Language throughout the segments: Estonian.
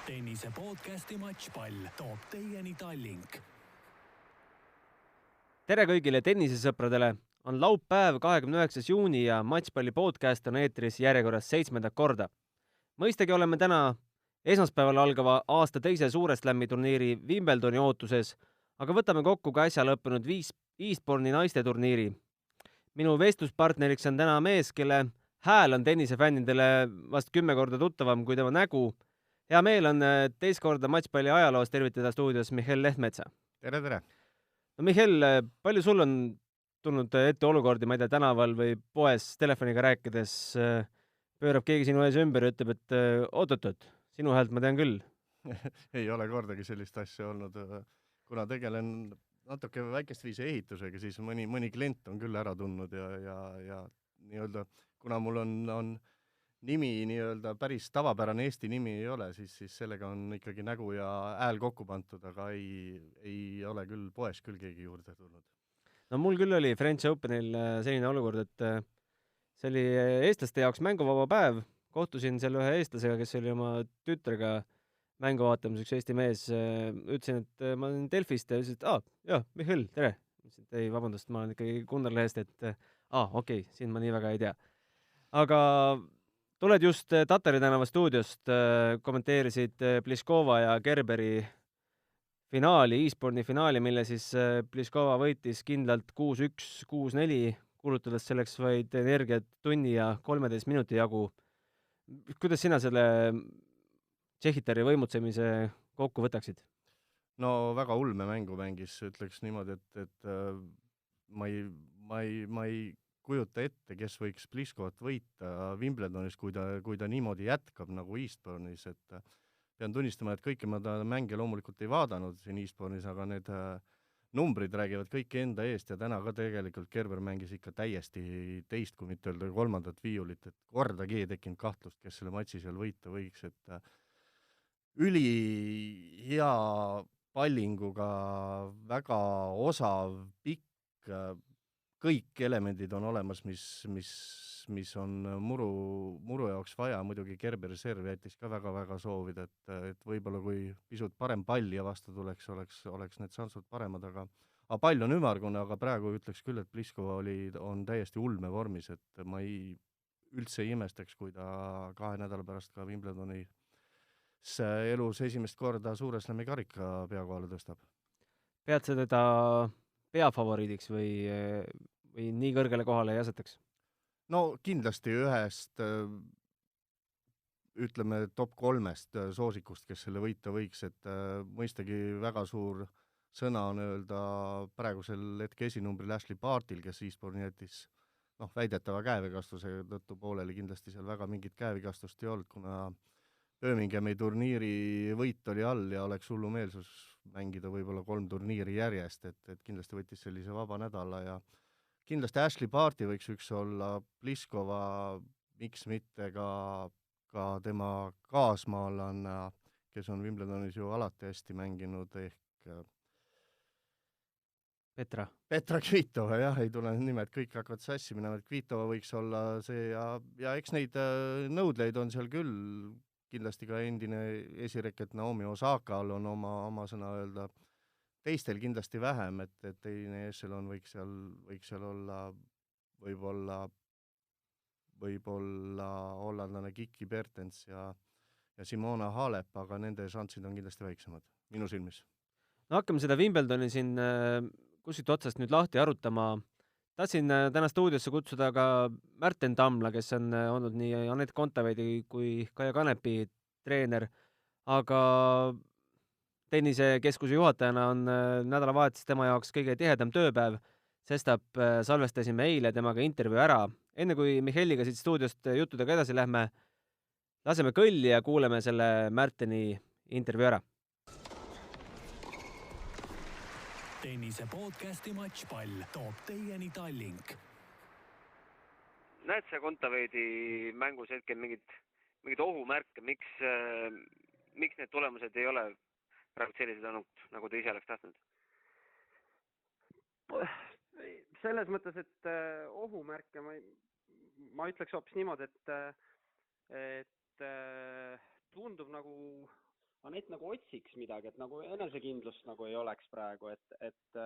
Tennise podcasti Matšpall toob teieni Tallink. Tere kõigile tennisesõpradele! On laupäev 29. juuni ja Matšpalli podcast on eetris järjekorras 7. korda. Mõistagi oleme täna esmaspäeval algava aasta teise suure slam'i turniiri Wimbledoni ootuses, aga võtame kokku ka äsja lõppenud Eastbourne'i naiste turniiri. Minu vestluspartneriks on täna mees, kelle hääl on tennisefännidele vast 10 korda tuttavam kui tema nägu. Hea meel on teist korda Matšpalli ajaloos tervitada stuudios Mihhail Lehtmetsa. Tere, tere! No Mihhail, palju sul on tulnud ette olukordi, ma ei tea, tänaval või poes telefoniga rääkides, pöörab keegi sinu ees ümber ja ütleb, et oot, sinu häält ma tean küll. Ei ole kordagi sellist asja olnud. Kuna tegelen natuke väikest viisi ehitusega, siis mõni klient on küll ära tundnud ja nii-öelda, kuna mul on nimi nii-öelda päris tavapärane Eesti nimi ei ole, siis sellega on ikkagi nägu ja hääl kokku pantud, aga ei ole küll poes küll keegi juurde tulnud. No mul küll oli French Openil selline olukord, et see oli eestlaste jaoks mänguvaba päev. Kohtusin seal ühe eestlasega, kes oli oma tütrega mängu vaatamas, üks Eesti mees. Ütlesin, et ma olen Delfist ja ütlesin, et jah, Mihhail, tere. Ütlesin, et ei, vabandust, ma olen ikkagi Gunnar Lehest, et okei, siin ma nii väga ei tea. Aga tuled just Tatari tänava stuudiost, kommenteerisid Pliskova ja Gerberi finaali, Eastbourne'i finaali, mille siis Pliskova võitis kindlalt 6-1, 6-4, kulutades selleks vaid energiat tunni ja 13 minuti jagu. Kuidas sina selle Tšehhitari võimutsemise kokku võtaksid? No väga ulme mängu mängis, ütleks niimoodi, et ma ei kujuta ette, kes võiks Pliskovat võita Wimbledonis, kui ta niimoodi jätkab nagu Eastbourne'is, et pean tunnistama, et kõike ma ta mänge loomulikult ei vaadanud siin Eastbourne'is, aga need numbrid räägivad kõike enda eest ja täna ka tegelikult Gerber mängis ikka täiesti teist, kui mitte öelda kolmandat viiulit, et kordagi ei tekkinud kahtlust, kes selle matši seal võita võiks, et üli hea pallinguga, väga osav, pikk, kõik elemendid on olemas, mis on muru jaoks vaja. Muidugi Gerberi serv jättis ka väga-väga soovida, et võib-olla kui pisut parem pall ja vastu tuleks, oleks need šansud paremad, aga pall on ümmargune, aga praegu ütleks küll, et Pliskova on täiesti ulme vormis, et ma üldse ei imestaks, kui ta 2 nädala pärast ka Wimbledoni elus esimest korda suure slam'i karika peakohale tõstab. Pead sa teda peafavoriidiks või nii kõrgele kohale ei asetaks? No kindlasti ühest, ütleme, top 3 soosikust, kes selle võita võiks, et mõistagi väga suur sõna on öelda praegusel hetke esinumbril Ashley Bartil, kes Eastbourne'i jättis väidetava käevikastuse tõttu pooleli, kindlasti seal väga mingit käevikastust ei olnud, kuna Birminghami turniiri võit oli all ja oleks hullumeelsus mängida võib-olla 3 turniiri järjest, et kindlasti võttis sellise vaba nädala ja kindlasti Ashley Barti võiks üks olla, Pliskova, miks mitte ka tema kaasmaalane, kes on Wimbledonis ju alati hästi mänginud, ehk Petra Kvitova, jah, ei tule nimed, kõik hakkavad sassi minema, et Kvitova võiks olla see ja eks neid nõudleid on seal küll, kindlasti ka endine esireket Naomi Osakal on oma sõna öelda, teistel kindlasti vähem, et teine ešelon võiks seal olla võib-olla hollandlane Kiki Bertens ja Simona Halep, aga nende šansid on kindlasti väiksemad, minu silmis. No hakkame seda Wimbledoni siin kuskilt otsast nüüd lahti arutama. Tahtsin täna stuudiosse kutsuda ka Märten Tamla, kes on olnud nii Anett Kontaveidi kui Kaia Kanepi treener, aga tennisekeskuse juhatajana on nädalavahetus tema jaoks kõige tihedam tööpäev, sestap salvestasime eile temaga intervjuu ära. Enne kui Mihhailiga siit stuudiost juttudega edasi lähme, laseme kõlli ja kuuleme selle Märteni intervjuu ära. Tennise podcasti Matšpall toob teieni Tallink. Näed sa Kontaveidi mängus hetkel mingid ohumärke, miks need tulemused ei ole praegu sellised olnud, nagu te ise oleks tahtnud? Selles mõttes, et ohumärke ma ütleks hoopis niimoodi, et tundub nagu Anett nagu otsiks midagi, et nagu enesekindlust nagu ei oleks praegu, et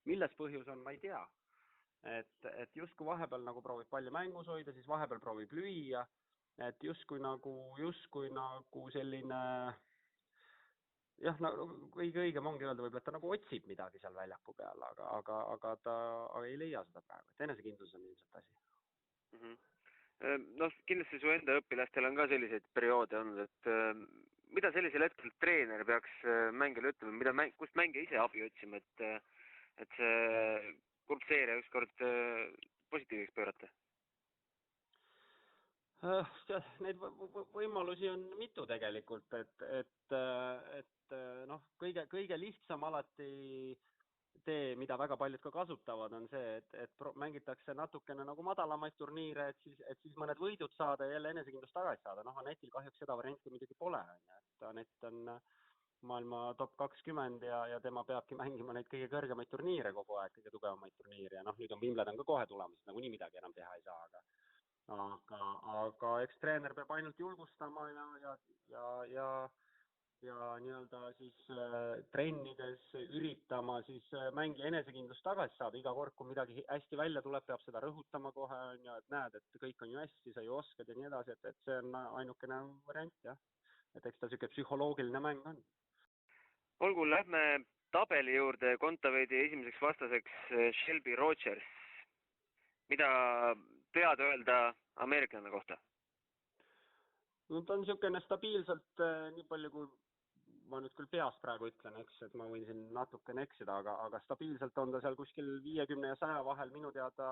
milles põhjus on, ma ei tea. Et justkui vahepeal nagu proovib palli mängus hoida, siis vahepeal proovib lüüa, et justkui nagu selline, jah, nagu kõige õigem ongi öelda võib-olla, et ta nagu otsib midagi seal väljaku peal, aga ta ei leia seda praegu, et enesekindlus on ilmselt asi. Noh, kindlasti su enda õpilastel on ka selliseid perioode olnud, et mida sellisel hetkel treener peaks mängijale ütlema, kust mängija ise abi otsima, et see kurb seeria ükskord positiivseks pöörata? Neid võimalusi on mitu tegelikult, et noh, kõige lihtsam alati tee, mida väga paljud ka kasutavad, on see, et mängitakse natukene nagu madalamaid turniire, et siis mõned võidud saada ja jälle enesekindlust tagasi saada. Noh, Anetil kahjuks seda varianti muidugi pole, et Anett on maailma top 20 ja tema peabki mängima neid kõige kõrgemaid turniire kogu aeg, kõige tugevamaid turniire ja noh, nüüd on Wimbledon ka kohe tulemas, nagunii midagi enam teha ei saa, aga eks treener peab ainult julgustama ja nii-öelda siis trennides üritama siis mängija enesekindlust tagasi saada. Iga kord, kui midagi hästi välja tuleb, peab seda rõhutama kohe, et näed, et kõik on ju hästi, sa ju oskad ja nii edasi, et see on ainukene variant, jah. Et eks ta niisugune psühholoogiline mäng on. Olgu, lähme tabeli juurde. Kontaveidi esimeseks vastaseks Shelby Rogers. Mida tead öelda ameeriklane kohta? No ta on niisugune stabiilselt nii palju, kui ma nüüd küll peast praegu ütlen, eks, et ma võin siin natukene eksida, aga stabiilselt on ta seal kuskil 50 ja 100 vahel minu teada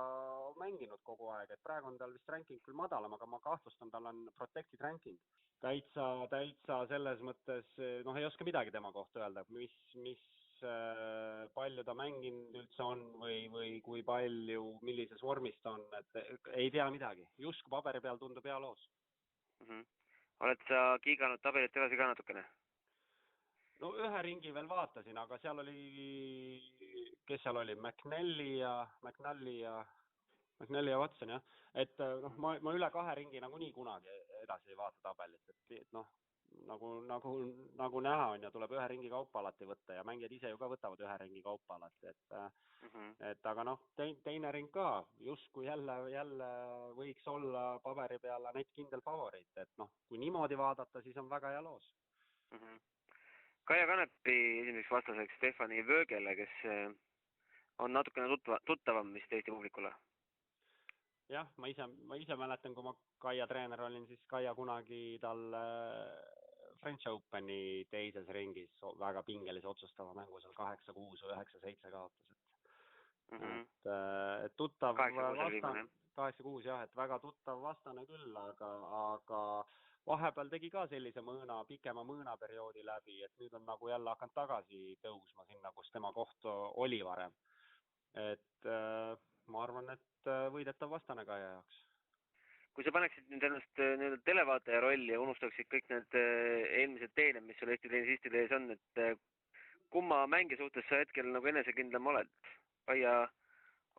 mänginud kogu aeg, et praegu on tal vist ranking küll madalam, aga ma kahtlustan, tal on protected ranking. Täitsa selles mõttes, noh, ei oska midagi tema kohta öelda, mis palju ta mänginud üldse on või kui palju, millises vormis ta on, et ei tea midagi. Justkui paberi peal tundub hea loos. Oled sa kiiganud tabelit edasi ka natukene? No ühe ringi veel vaatasin, aga seal oli, kes seal oli, McNally ja Watson, jah. Et noh, ma üle 2 ringi nagunii kunagi edasi ei vaata tabelit, et noh, nagu näha on ja tuleb ühe ringi kaupa alati võtta ja mängijad ise ju ka võtavad ühe ringi kaupa alati, et aga noh, teine ring ka, justkui jälle võiks olla paberi peal Anett kindel favoriit, et noh, kui niimoodi vaadata, siis on väga hea loos. Kaia Kanepi esimeseks vastaseks Stefani Vöögele, kes on natukene tuttavam vist Eesti publikule. Jah, ma ise mäletan, kui ma Kaia treener olin, siis Kaia kunagi tal French Openi teises ringis väga pingelise otsustava mängu seal 8-6 või 9-7 kaotas. Et tuttav 8-6 jah, et väga tuttav vastane küll, aga vahepeal tegi ka sellise pikema mõõnaperioodi läbi, et nüüd on nagu jälle hakanud tagasi tõusma sinna, kus tema koht oli varem. Et ma arvan, et võidetav vastane Kaia jaoks. Kui sa paneksid nüüd ennast televaataja rolli ja unustaksid kõik need eelmised teened, mis sul Eesti tennisistide ees on, et kumma mängija suhtes sa hetkel nagu enesekindlam oled? Kaia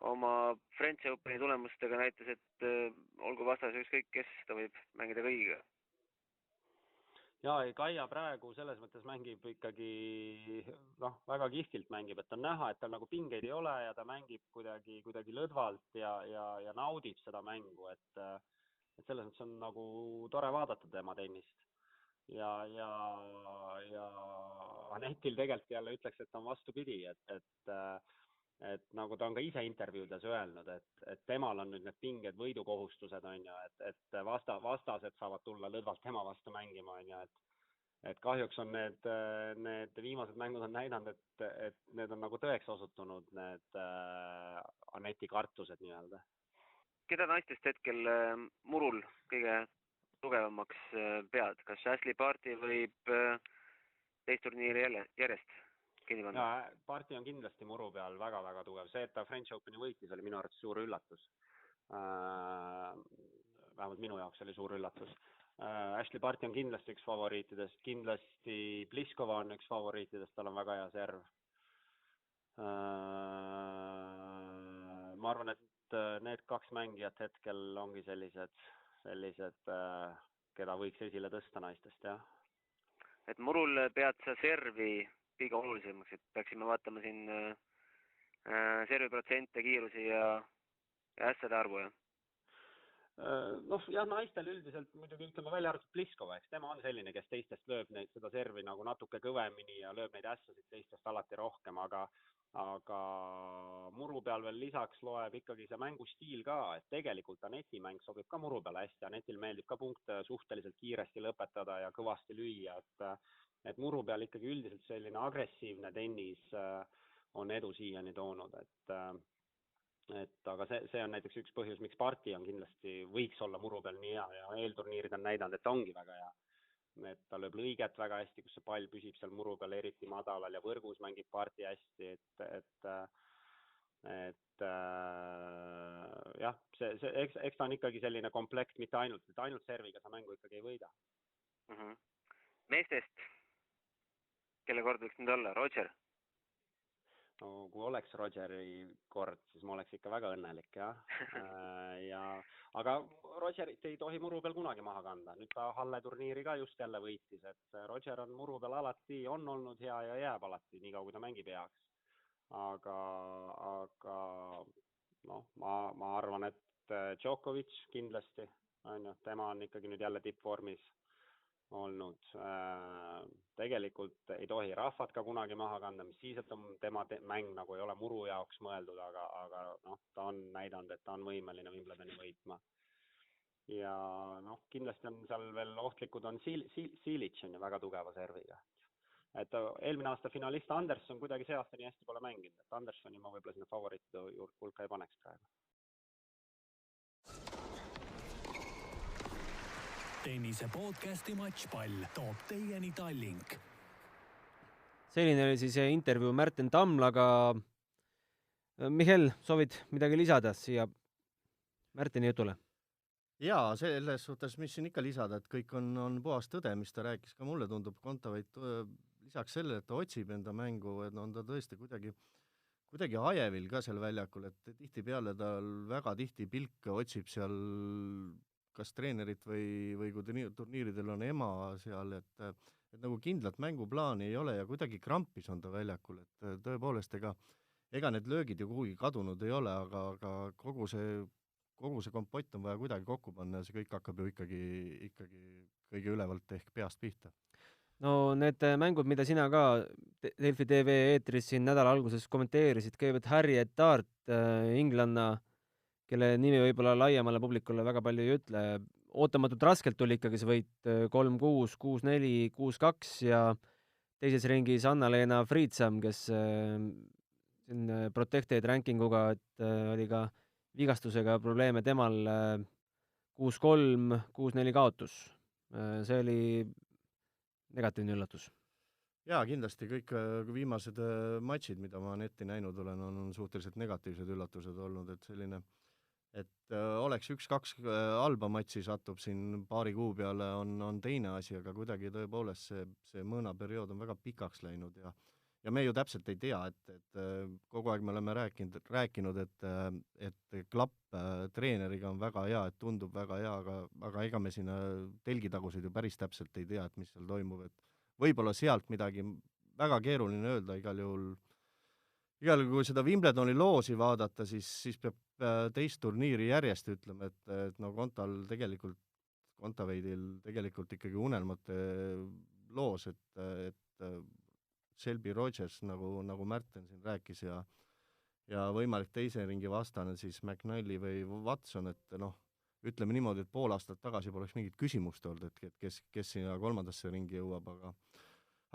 oma French Openi tulemustega näitas, et olgu vastas ükskõik kes, ta võib mängida kõigiga. Ja Kaia praegu selles mõttes mängib ikkagi, noh, väga kihvtilt mängib, et on näha, et tal nagu pingeid ei ole ja ta mängib kuidagi lõdvalt ja naudib seda mängu, et selles mõttes on nagu tore vaadata tema tennist. Ja Anetil tegelikult jälle ütleks, et on vastupidi, et nagu ta on ka ise intervjuudes öelnud, et temal on nüüd need pinged võidukohustused, on ju, et vastased saavad tulla lõdvalt tema vastu mängima, on ju, et kahjuks on need viimased mängud on näidanud, et need on nagu tõeks osutunud, need Aneti kartused nii-öelda. Keda naistest hetkel murul kõige tugevamaks pead? Kas Ashley Barty võib teist turniiri järjest? Ja Barty on kindlasti muru peal väga-väga tugev. See, et ta French Openi võitis, oli minu arvates suur üllatus. Vähemalt minu jaoks oli suur üllatus. Ashley Barty on kindlasti üks favoriitidest, kindlasti Pliskova on üks favoriitidest, tal on väga hea serv. Ma arvan, et need 2 mängijat hetkel ongi sellised, keda võiks esile tõsta naistest, jah. et murul pead sa servi kõige olulisemaks, et peaksime vaatama siin servi protsente, kiirusi ja ässade arvu ja. Noh, jah, naistel üldiselt muidugi ütleme välja arvatud Pliskova, eks tema on selline, kes teistest lööb seda servi nagu natuke kõvemini ja lööb neid ässasid teistest alati rohkem, aga muru peal veel lisaks loeb ikkagi see mängustiil ka, et tegelikult Aneti mäng sobib ka muru peale hästi, Anetil meeldib ka punkte suhteliselt kiiresti lõpetada ja kõvasti lüüa, et muru peal ikkagi üldiselt selline agressiivne tennis on edu siiani toonud, et aga see on näiteks üks põhjus, miks Parti on kindlasti, võiks olla muru peal nii hea ja eelturniirid on näidanud, et ta ongi väga hea. Et ta lööb lõiget väga hästi, kus see pall püsib seal muru peal eriti madalal ja võrgus mängib Parti hästi, jah, eks ta on ikkagi selline komplekt, mitte ainult serviga sa mängu ikkagi ei võida. Meestest, kelle kord võiks nüüd olla? Roger? No, kui oleks Rogeri kord, siis ma oleks ikka väga õnnelik, jah. Aga Rogerit ei tohi muru peal kunagi maha kanda. Nüüd ta Halle turniiri ka just jälle võitis, et Roger on muru peal alati, on olnud hea ja jääb alati, nii kaua kui ta mängib heaks. Aga noh, ma arvan, et Djokovic kindlasti, tema on ikkagi nüüd jälle tippvormis olnud. Tegelikult ei tohi rahvad ka kunagi maha kanda, mis siis, et tema mäng nagu ei ole muru jaoks mõeldud, aga noh, ta on näidanud, et ta on võimeline Wimbledoni võitma. Ja noh, kindlasti on seal veel ohtlikud on Silic on ju väga tugeva serviga. Et eelmine aasta finalist Anderson kuidagi see aasta nii hästi pole mänginud, et Andersoni ma võib-olla sinna favoriite hulka ei paneks praegu. Tennise podcasti Matšpall toob teieni Tallink. Selline oli siis intervjuu Märten Tamlaga. Mihkel, soovid midagi lisada siia Märteni jutule? Jaa, selles suhtes, mis siin ikka lisada, et kõik on puhas tõde, mis ta rääkis, ka mulle tundub Kontaveit lisaks sellele, et ta otsib enda mängu, et on ta tõesti kuidagi ajevil ka seal väljakul, et tihtipeale ta väga tihti pilke otsib seal kas treenerit või kui turniiridel on ema seal, et nagu kindlat mänguplaani ei ole ja kuidagi krampis on ta väljakul, et tõepoolest ega need löögid ju kuhugi kadunud ei ole, aga kogu see kompott on vaja kuidagi kokku panna ja see kõik hakkab ju ikkagi kõige ülevalt ehk peast pihta. No need mängud, mida sina ka Delfi TV eetris siin nädala alguses kommenteerisid, kõigepealt Harriet Tart, inglanna, kelle nimi võib-olla laiemale publikule väga palju ei ütle. Ootamatult raskelt tuli ikkagi see võit 3-6, 6-4, 6-2 ja teises ringis Anna-Leena Friitsam, kes siin protected rankinguga, et oli ka vigastusega probleeme temal 6-3, 6-4 kaotus. See oli negatiivne üllatus. Jaa, kindlasti kõik viimased matšid, mida ma netti näinud olen, on suhteliselt negatiivsed üllatused olnud, et selline, et oleks 1-2 halba matši satub siin paari kuu peale, on teine asi, aga kuidagi tõepoolest see mõõnaperiood on väga pikaks läinud ja me ju täpselt ei tea, et kogu aeg me oleme rääkinud, et klapp treeneriga on väga hea, et tundub väga hea, aga ega me sinna telgitagusid ju päris täpselt ei tea, et mis seal toimub, et võib-olla sealt midagi väga keeruline öelda, igal juhul kui seda Wimbledoni loosi vaadata, siis peab teist turniiri järjest ütlema, et no Kontaveidil tegelikult ikkagi unelmate loos, et Shelby Rogers, nagu Märten siin rääkis, ja võimalik teise ringi vastane siis McNally või Watson, et noh, ütleme niimoodi, et pool aastat tagasi poleks mingit küsimust olnud, et kes sinna kolmandasse ringi jõuab,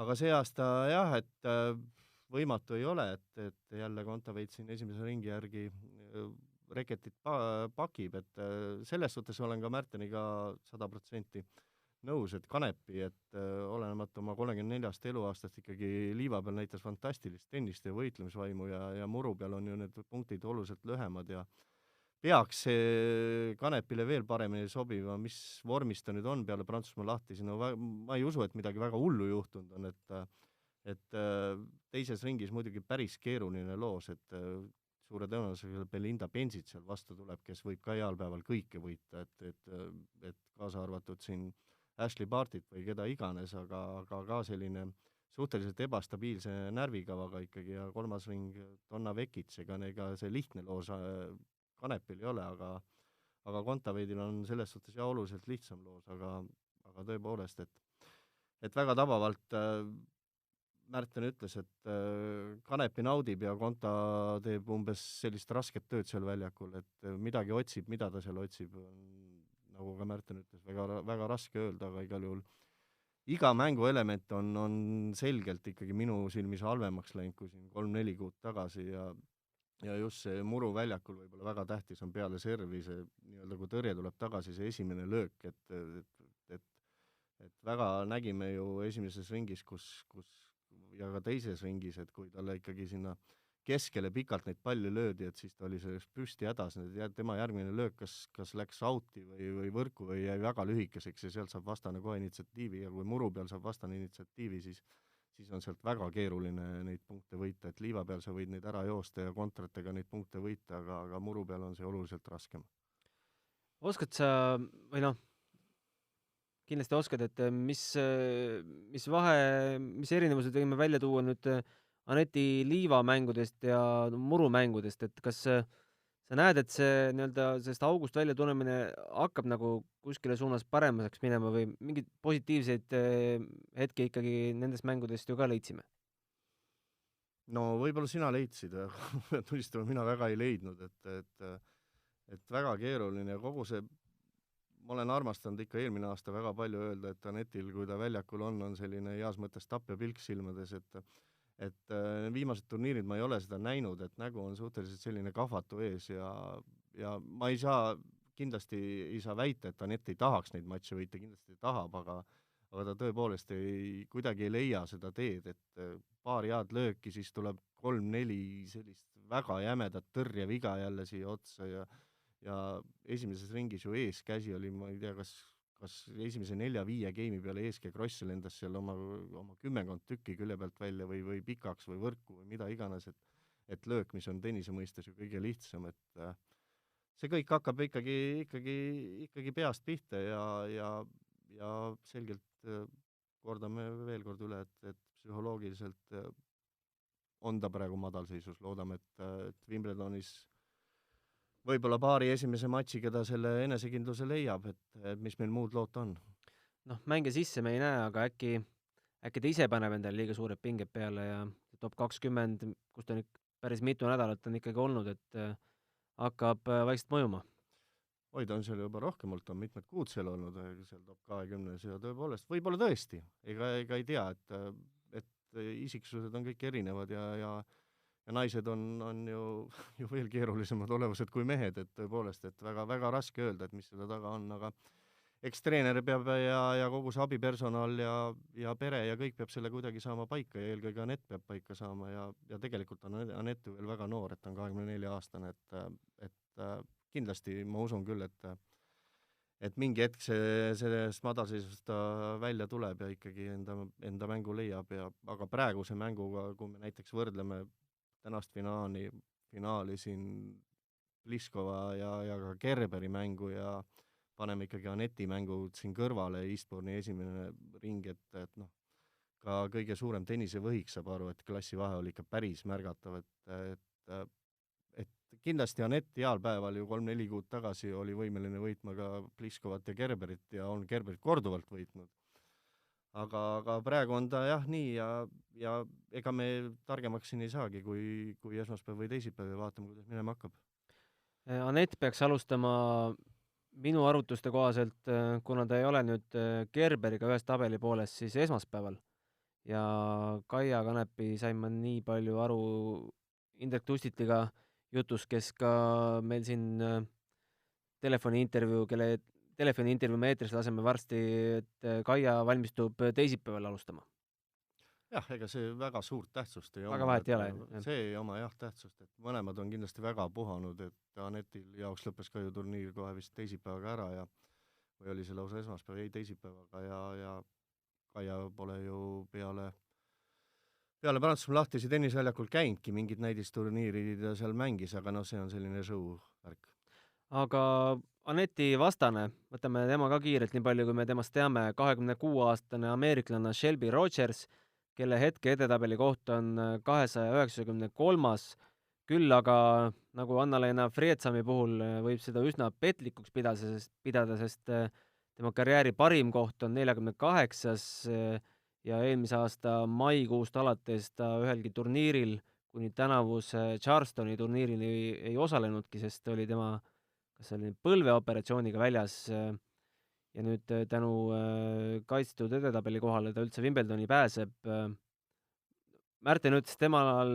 aga see aasta jah, et võimatu ei ole, et jälle Kontaveit siin esimese ringi järgi reketit pakib, et selles suhtes olen ka Märteniga 100% nõus, et Kanepi, et olenemata oma 34 eluaastast ikkagi liiva peal näitas fantastilist tennist ja võitlemisvaimu ja muru peal on ju need punktid oluliselt lühemad ja peaks see Kanepile veel paremini sobiva, mis vormis ta nüüd on peale Prantsusmaa lahti, ma ei usu, et midagi väga hullu juhtunud on, et teises ringis muidugi päris keeruline loos, et suure tõenäosusega Belinda Bencic seal vastu tuleb, kes võib ka heal päeval kõike võita, et kaasa arvatud siin Ashley Bartit või keda iganes, aga ka selline suhteliselt ebastabiilse närvikavaga ikkagi ja kolmas ring Donna Vekic, ega see lihtne loos Kanepil ei ole, aga Kontaveidil on selles suhtes ja oluliselt lihtsam loos, aga tõepoolest, et väga tabavalt Märten ütles, et Kanepi naudib ja Konta teeb umbes sellist rasket tööd seal väljakul, et midagi otsib, mida ta seal otsib, nagu ka Märten ütles, väga, väga raske öelda, aga igal juhul iga mänguelement on selgelt ikkagi minu silmis halvemaks läinud kui siin 3-4 kuud tagasi ja just see muru väljakul võib-olla väga tähtis on peale servi, see nii-öelda kui tõrje tuleb tagasi, see esimene löök, et väga nägime ju esimeses ringis, kus ja ka teises ringis, et kui talle ikkagi sinna keskele pikalt neid palli löödi, et siis ta oli sellest püsti hädas, tema järgmine löök kas läks out'i või võrku või jäi väga lühikeseks ja sealt saab vastane kohe initsiatiivi ja kui muru peal saab vastane initsiatiivi, siis on sealt väga keeruline neid punkte võita, et liiva peal sa võid neid ära joosta ja kontratega neid punkte võita, aga muru peal on see oluliselt raskem. Oskad sa, või kindlasti oskad, et mis erinevused võime välja tuua nüüd Aneti liivamängudest ja murumängudest, et kas sa näed, et see nii-öelda sellest august välja tulemine hakkab nagu kuskile suunas paremaseks minema või mingeid positiivseid hetki ikkagi nendest mängudest ju ka leidsime? No võib-olla sina leidsid, aga tunnistama mina väga ei leidnud, et väga keeruline ja kogu see, ma olen armastanud ikka eelmine aasta väga palju öelda, et Anetil, kui ta väljakul on selline heas mõttes tapja pilk silmades, et viimased turniirid ma ei ole seda näinud, et nägu on suhteliselt selline kahvatu ees ja ma kindlasti ei saa väita, et Anett ei tahaks neid matše võita, kindlasti tahab, aga ta tõepoolest kuidagi ei leia seda teed, et paar head lööki, siis tuleb 3-4 sellist väga jämedat tõrjeviga jälle siia otsa ja esimeses ringis ju eeskäsi oli, ma ei tea, kas esimese 4-5 geimi peale Eeske Kross lendas seal oma 10 tükki külje pealt välja või pikaks või võrku või mida iganes, et löök, mis on tennise mõistes ju kõige lihtsam, et see kõik hakkab ikkagi peast pihta ja selgelt kordame veel kord üle, et psühholoogiliselt on ta praegu madalseisus, loodame, et Wimbledonis võib-olla paari esimese matšiga ta selle enesekindluse leiab, et mis meil muud loota on. Mänge sisse me ei näe, aga äkki ta ise paneb endale liiga suured pinged peale ja top 20, kus ta nüüd päris mitu nädalat on ikkagi olnud, et hakkab vaikselt mõjuma. Ta on seal juba rohkem olnud, on mitmed kuud seal olnud, seal top 20 ja tõepoolest, võib-olla tõesti, ega ei tea, et isiksused on kõik erinevad ja naised on ju veel keerulisemad olevused kui mehed, et tõepoolest, et väga raske öelda, et mis seda taga on, aga eks treener peab ja kogu see abipersonal ja pere ja kõik peab selle kuidagi saama paika ja eelkõige Anett peab paika saama ja tegelikult on Anett ju veel väga noor, et ta on 24-aastane, et kindlasti ma usun küll, et mingi hetk sellest madalseisust ta välja tuleb ja ikkagi enda mängu leiab aga praeguse mänguga, kui me näiteks võrdleme tänast finaali siin Pliskova ja ka Gerberi mängu ja paneme ikkagi Aneti mängu siin kõrvale, Eastbourne'i esimene ring, et ka kõige suurem tennisevõhik saab aru, et klassivahe oli ikka päris märgatav, et kindlasti Anett heal päeval ju 3-4 kuud tagasi oli võimeline võitma ka Pliskovat ja Gerberit ja on Gerberit korduvalt võitnud. Aga praegu on ta jah nii ja ega me targemaks siin ei saagi, kui esmaspäev või teisipäev ja vaatame, kuidas minema hakkab. Anett peaks alustama minu arvutuste kohaselt, kuna ta ei ole nüüd Gerberiga ühes tabeli pooles, siis esmaspäeval. Ja Kaia Kanepi sain ma nii palju aru Indrek Tustitiga jutus, kes ka meil siin telefoniintervjuu me eetris laseme varsti, et Kaia valmistub teisipäeval alustama. Jah, ega see väga suurt tähtsust ei väga vahet ei ole. See ei oma tähtsust, et mõlemad on kindlasti väga puhanud, et Anetil jaoks lõppes ka ju turniir kohe vist teisipäevaga ära või oli see lausa esmaspäev, ei teisipäevaga ja Kaia pole ju peale Prantsusmaa lahtisi tennisväljakul käinudki, mingid näidisturniirid ja seal mängis, aga see on selline show värk. Aga Aneti vastane, võtame tema ka kiirelt, nii palju kui me temast teame, 26-aastane ameeriklane Shelby Rogers, kelle hetke edetabeli koht on 293. Küll aga nagu Anna-Leena Freetsami puhul võib seda üsna petlikuks pidada, sest tema karjääri parim koht on 48. Ja eelmise aasta maikuust alates ta ühelgi turniiril kuni tänavuse Charlestoni turniirini ei osalenudki, sest oli tema kas oli põlveoperatsiooniga väljas ja nüüd tänu kaitstud edetabeli kohale ta üldse Wimbledoni pääseb. Märten ütles, temal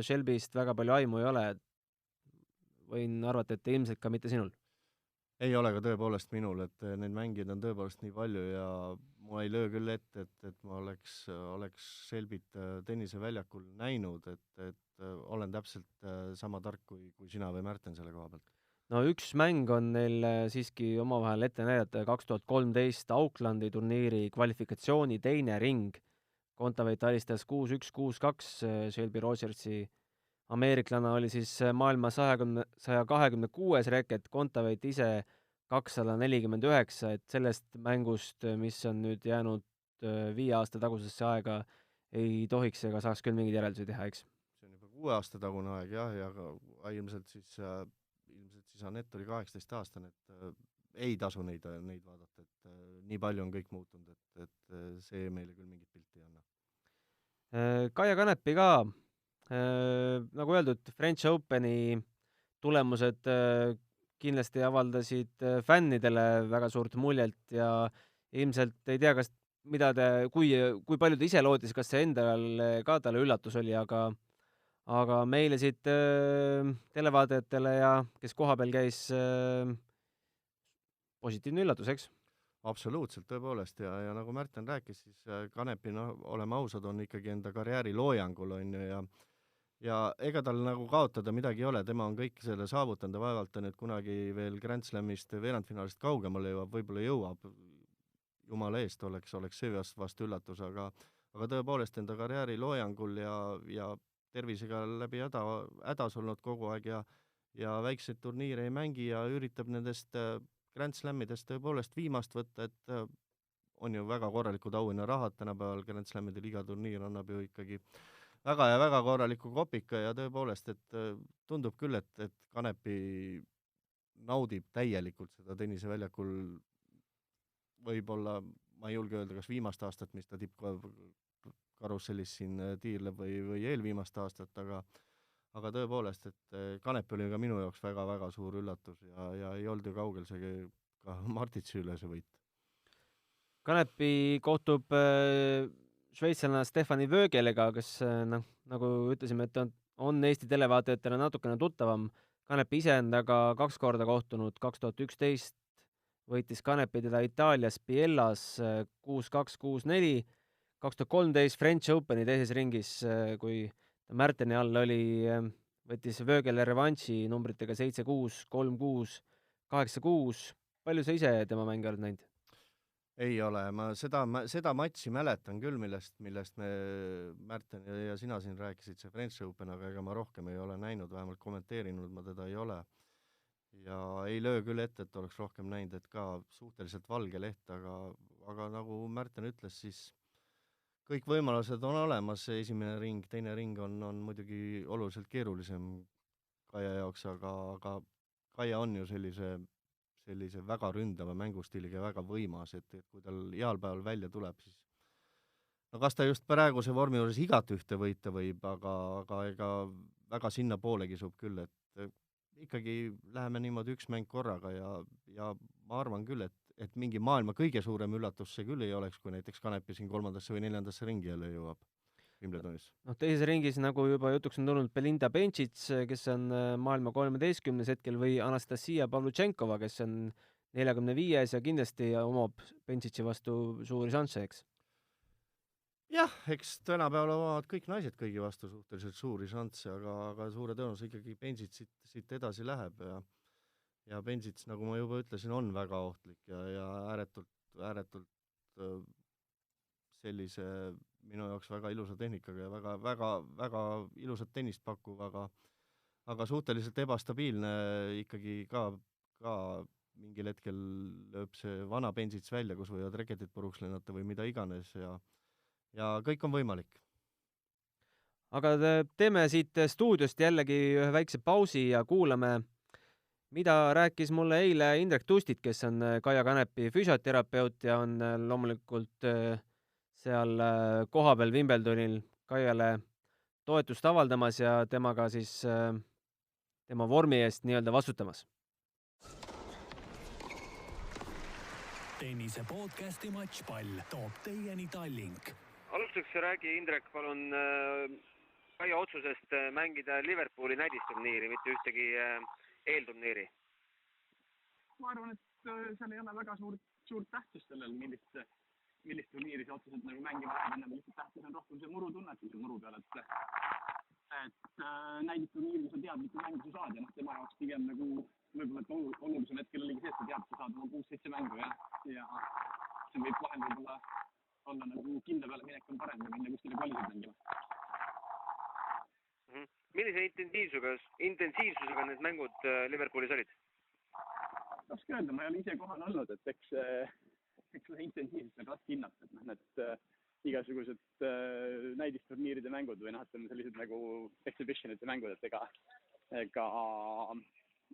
Shelbyst väga palju aimu ei ole. Võin arvata, et ilmselt ka mitte sinul. Ei ole ka tõepoolest minul, et neid mängijaid on tõepoolest nii palju ja ma ei löö küll ette, et ma oleks Shelbyt tenniseväljakul näinud, et olen täpselt sama tark kui sina või Märten selle koha pealt. No üks mäng on neil siiski omavahel ette näidata 2013 Aucklandi turniiri kvalifikatsiooni teine ring. Kontaveit alistas 6-1, 6-2 Shelby Rogersi. Ameeriklane oli siis maailma 126. reket, Kontaveit ise 249, et sellest mängust, mis on nüüd jäänud 5 aasta tagusesse aega, ei tohiks ega saaks küll mingeid järeldusi teha, eks? See on juba 6 aasta tagune aeg, jah, ja ilmselt siis Anett oli 18-aastane, et ei tasu neid vaadata, et nii palju on kõik muutunud, et see meile küll mingit pilti ei anna. Kaia Kanepi ka, nagu öeldud, French Openi tulemused kindlasti avaldasid fännidele väga suurt muljelt ja ilmselt ei tea, kui palju ta ise lootis, kas see endale ka talle üllatus oli, aga meile siit televaatajatele ja kes kohapeal käis, positiivne üllatus, eks? Absoluutselt, tõepoolest, ja nagu Märten rääkis, siis Kanepi, oleme ausad, on ikkagi enda karjääri loojangul, on ju, ja ega tal nagu kaotada midagi ei ole, tema on kõik selle saavutanud ja vaevalt ta nüüd kunagi veel Grand Slamist veerandfinaalist kaugemale jõuab, võib-olla jõuab, jumala eest oleks see vastu üllatus, aga tõepoolest enda karjääri loojangul ja tervisega läbi hädas olnud kogu aeg ja väikseid turniire ei mängi ja üritab nendest Grand Slamidest tõepoolest viimast võtta, et on ju väga korralikud auhinnarahad tänapäeval, Grand Slamide liiga turniir annab ju ikkagi väga korraliku kopika ja tõepoolest, et tundub küll, et Kanepi naudib täielikult seda tenniseväljakul võib-olla, ma ei julge öelda, kas viimast aastat, mis ta tippkarussellis siin tiirleb või eelviimast aastat, aga tõepoolest, et Kanep oli ka minu jaoks väga suur üllatus ja ei olnud ju kaugel see ka Martitsi üle see võit. Kanepi kohtub šveitslane Stefani Vögelega, kes nagu ütlesime, et on Eesti televaatajatele natukene tuttavam. Kanepi ise on taga 2 korda kohtunud, 2011 võitis Kanepi teda Itaalias Biellas 6-2, 6-4, 2013 French Openi teises ringis, kui Märteni all oli, võttis Vögele revanši numbritega 7-6, 3-6, 8-6. Palju sa ise tema mänge oled näinud? Ei ole, ma seda matši mäletan küll, millest me Märten ja sina siin rääkisid, see French Open, aga ega ma rohkem ei ole näinud, vähemalt kommenteerinud ma teda ei ole. Ja ei löö küll ette, et oleks rohkem näinud, et ka suhteliselt valge leht, aga nagu Märten ütles, siis kõik võimalused on olemas, esimene ring, teine ring on muidugi oluliselt keerulisem Kaia jaoks, aga Kaia on ju sellise väga ründava mängustiiliga väga võimas, et kui tal heal päeval välja tuleb, siis no kas ta just praeguse vormi juures igat ühte võita võib, aga ega väga sinna poole kisub küll, et ikkagi läheme niimoodi üks mäng korraga ja ma arvan küll, et mingi maailma kõige suurem üllatus see küll ei oleks, kui näiteks Kanepi siin 3. või 4. ringi jälle jõuab Wimbledonis. Teises ringis, nagu juba jutuks on tulnud, Belinda Bencic, kes on maailma 13. hetkel, või Anastasia Pavluchenkova, kes on 45. ja kindlasti omab Bencici vastu suuri šansse, eks? Jah, eks tänapäeval omavad kõik naised kõigi vastu suhteliselt suuri šansse, aga suure tõenäosus ikkagi Bencic siit edasi läheb ja Bencic, nagu ma juba ütlesin, on väga ohtlik ja ääretult sellise minu jaoks väga ilusa tehnikaga ja väga ilusat tennist pakkuv, aga suhteliselt ebastabiilne ikkagi ka mingil hetkel lööb see vana bensits välja, kus võivad reketit puruks lennata või mida iganes ja kõik on võimalik. aga teeme siit stuudiost jällegi ühe väikse pausi ja kuulame, mida rääkis mulle eile Indrek Tustit, kes on Kaia Kanepi füsioterapeut ja on loomulikult seal kohapeal Wimbledonil Kaiale toetust avaldamas ja temaga siis tema vormi eest nii-öelda vastutamas. Tennise podcasti Matšpall toob teieni Tallink. Alustuseks räägi, Indrek, palun Kaia otsusest mängida Liverpooli näidisturniiri, mitte ühtegi eelturniiri. Ma arvan, et seal ei ole väga suurt tähtsust sellel, millist turniiri see otseselt nagu mängima läheb, ennem lihtsalt tähtis on rohkem see murutunnetus ja muru peal, et näidisturniiril sa tead, mitu mängu sa saad ja tema jaoks pigem nagu võib-olla et olulisem hetkel oligi see, et sa tead, et sa saad oma 6-7 mängu ja see võib vahel võib-olla olla nagu kindla peale minek on parem ja minna kuskile kvalisid mängima. Millise intensiivsusega need mängud Liverpoolis olid? Raske öelda, ma ei ole ise kohal olnud, et eks see intensiivsus on raske hinnata, et need igasugused näidisturniiride mängud või ütleme sellised nagu exhibitionite mängud, et ega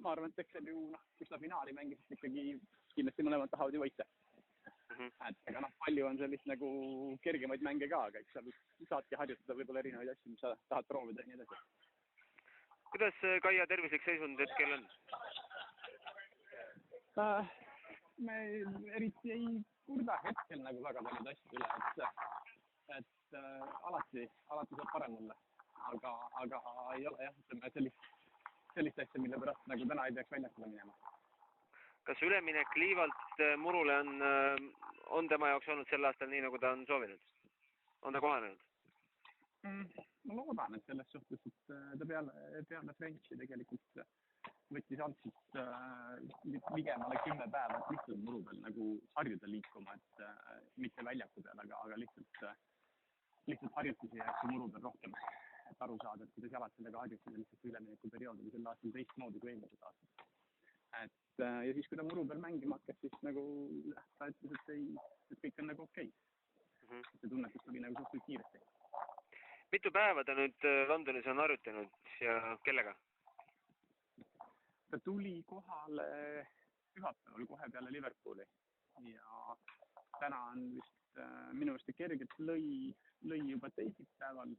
ma arvan, et eks see ju, kui seda finaali mängis, ikkagi kindlasti mõlemad tahavad ju võita. Et ega palju on sellist nagu kergemaid mänge ka, aga eks sa saadki harjutada võib-olla erinevaid asju, mis sa tahad proovida ja nii edasi. Kuidas Kaia tervislik seisund hetkel on? Me eriti ei kurda hetkel nagu väga paljud asju üle, et alati saab parem olla, aga ei ole jah, ütleme sellist asja, mille pärast nagu täna ei peaks väljakule minema. Kas üleminek liivalt murule on tema jaoks olnud sel aastal nii, nagu ta on soovinud? On ta kohanenud? Ma loodan, et selles suhtes, et ta peale Frenchi tegelikult võttis algselt ligemale 10 päeva, et lihtsalt muru peal nagu harjuda liikuma, et mitte väljaku peal, aga lihtsalt harjutusi jääks muru peal rohkem, et aru saada, et kuidas jalad sellega harjutada lihtsalt ülemineku perioodil sel aastal teistmoodi kui eelmised aastad. Ja siis, kui ta muru peal mängima hakkas, siis nagu ta ütles, et kõik on nagu okei. See tunnetus tuli nagu suhteliselt kiiresti. Mitu päeva ta nüüd Londonis on harjutanud ja kellega? Ta tuli kohale pühapäeval kohe peale Liverpooli ja täna on vist minu arust kergelt lõi juba teisipäeval,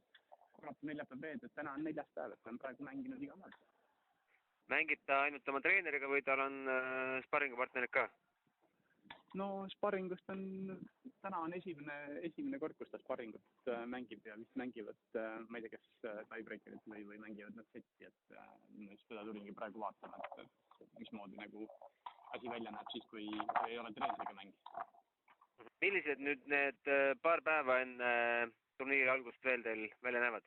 korrata neljapäev veed, et täna on 4. päev, et ta on praegu mänginud iga päev. Mängib ta ainult oma treeneriga või tal on sparringupartnerid ka? No sparringust täna on esimene kord, kus ta sparringut mängib ja vist mängivad, ma ei tea, kes tiebreakerit või mängivad nad setti, et seda tulingi praegu vaatama, et mismoodi nagu asi välja näeb siis, kui ei ole treeneriga mäng. Millised nüüd need paar päeva enne turniiri algust veel teil välja näevad?